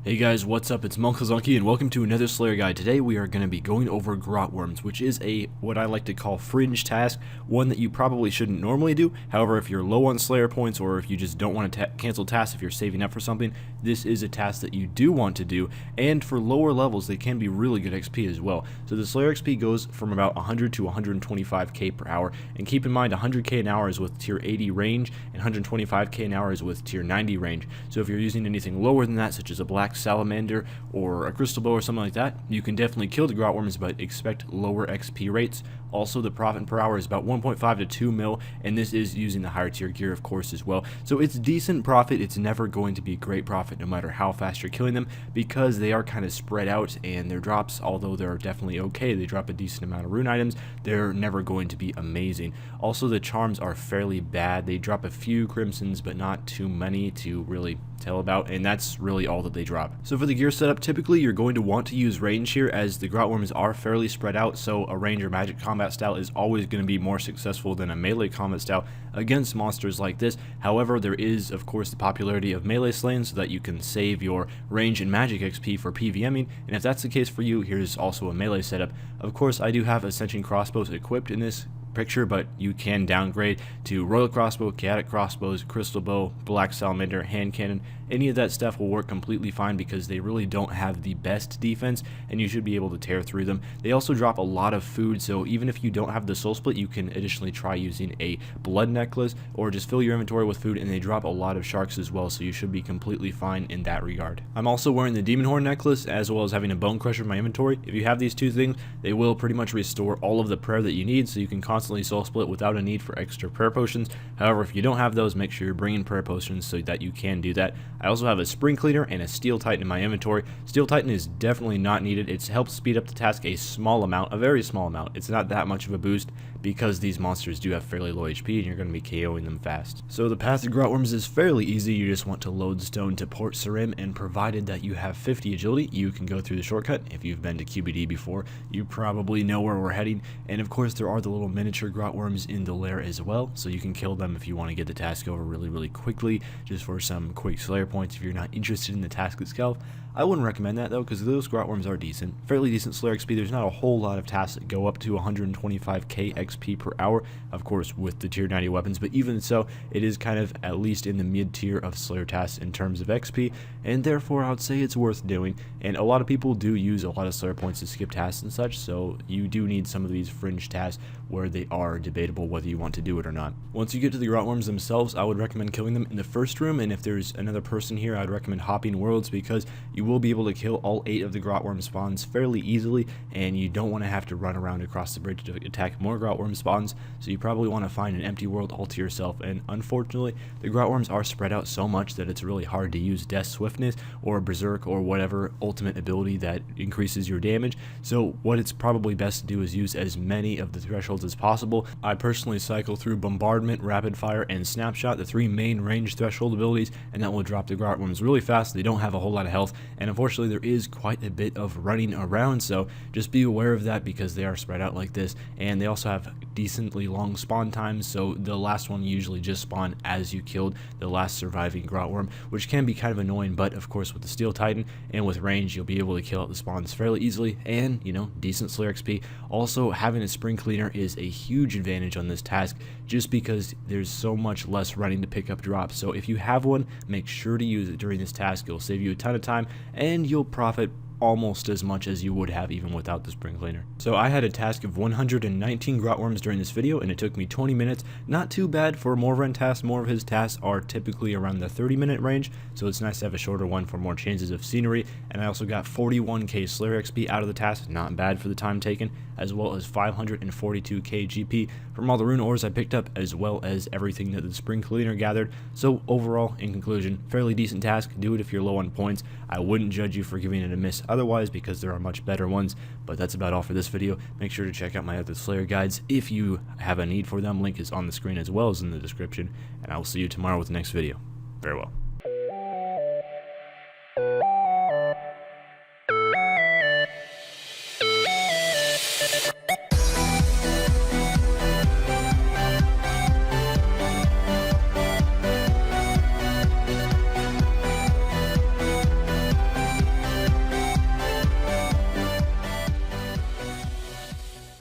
Hey guys, what's up? It's munclesonkey and welcome to another Slayer guide. Today we are going to be going over Grotworms, which is what I like to call fringe task, one that you probably shouldn't normally do. However, if you're low on Slayer points or if you just don't want to cancel tasks, if you're saving up for something, this is a task that you do want to do, and for lower levels they can be really good XP as well. So the Slayer XP goes from about 100 to 125k per hour, and keep in mind 100k an hour is with tier 80 range and 125k an hour is with tier 90 range. So if you're using anything lower than that, such as a black salamander or a crystal bow or something like that, you can definitely kill the Grotworms, but expect lower XP rates. Also, the profit per hour is about 1.5 to 2 mil, and this is using the higher tier gear, of course, as well. So it's decent profit. It's never going to be great profit no matter how fast you're killing them, because they are kind of spread out, and their drops, although they're definitely okay, they drop a decent amount of rune items, they're never going to be amazing. Also, the charms are fairly bad. They drop a few crimsons, but not too many to really tell about, and that's really all that they drop. So for the gear setup, typically you're going to want to use range here, as the Grotworms are fairly spread out, so a range or magic combat style is always going to be more successful than a melee combat style against monsters like this. However, there is of course the popularity of melee slaying, so that you can save your range and magic XP for PVMing, and if that's the case for you, here's also a melee setup. Of course, I do have ascension crossbows equipped in this picture, but you can downgrade to royal crossbow, chaotic crossbows, crystal bow, black salamander, hand cannon. Any of that stuff will work completely fine because they really don't have the best defense, and you should be able to tear through them. They also drop a lot of food, so even if you don't have the soul split, you can additionally try using a blood necklace or just fill your inventory with food, and they drop a lot of sharks as well, so you should be completely fine in that regard. I'm also wearing the demon horn necklace as well as having a bone crusher in my inventory. If you have these two things, they will pretty much restore all of the prayer that you need, so you can constantly soul split without a need for extra prayer potions. However, if you don't have those, make sure you're bringing prayer potions so that you can do that. I also have a spring cleaner and a steel titan in my inventory. Steel titan is definitely not needed. It helps speed up the task a small amount, a very small amount. It's not that much of a boost because these monsters do have fairly low HP and you're going to be KOing them fast. So the path to Grotworms is fairly easy. You just want to load stone to Port Sarim, and provided that you have 50 agility, you can go through the shortcut. If you've been to QBD before, you probably know where we're heading, and of course there are the little miniature Grotworms in the lair as well, so you can kill them if you want to get the task over really quickly, just for some quick Slayer points. If you're not interested in the task itself, I wouldn't recommend that though, because those Grotworms are decent, fairly decent Slayer XP. There's not a whole lot of tasks that go up to 125k XP per hour, of course with the tier 90 weapons, but even so, it is kind of at least in the mid tier of Slayer tasks in terms of XP, and therefore I would say it's worth doing. And a lot of people do use a lot of Slayer points to skip tasks and such, so you do need some of these fringe tasks where they are debatable whether you want to do it or not. Once you get to the Grotworms themselves, I would recommend killing them in the first room, and if there's another person here, I'd recommend hopping worlds, because you will be able to kill all 8 of the Grotworm spawns fairly easily, and you don't want to have to run around across the bridge to attack more Grotworm spawns, so you probably want to find an empty world all to yourself. And unfortunately, the Grotworms are spread out so much that it's really hard to use Death Swiftness or Berserk or whatever ultimate ability that increases your damage, so what it's probably best to do is use as many of the thresholds as possible. I personally cycle through Bombardment, Rapid Fire, and Snapshot, the 3 main range threshold abilities, and that will drop the Grotworms really fast. They don't have a whole lot of health, and unfortunately there is quite a bit of running around, so just be aware of that because they are spread out like this, and they also have decently long spawn times, so the last one usually just spawn as you killed the last surviving Grotworm, which can be kind of annoying, but of course with the Steel Titan and with range you'll be able to kill out the spawns fairly easily, and you know, decent Slayer XP. Also, having a spring cleaner is a huge advantage on this task just because there's so much less running to pick up drops, so if you have one, make sure to use it during this task. It'll save you a ton of time and you'll profit almost as much as you would have even without the spring cleaner. So I had a task of 119 Grotworms during this video, and it took me 20 minutes. Not too bad for a Morven task. More of his tasks are typically around the 30-minute range, so it's nice to have a shorter one for more changes of scenery. And I also got 41k Slayer XP out of the task, not bad for the time taken, as well as 542k GP from all the rune ores I picked up, as well as everything that the spring cleaner gathered. So overall, in conclusion, fairly decent task. Do it if you're low on points. I wouldn't judge you for giving it a miss otherwise, because there are much better ones. But that's about all for this video. Make sure to check out my other Slayer guides if you have a need for them. Link is on the screen as well as in the description, and I will see you tomorrow with the next video. Farewell.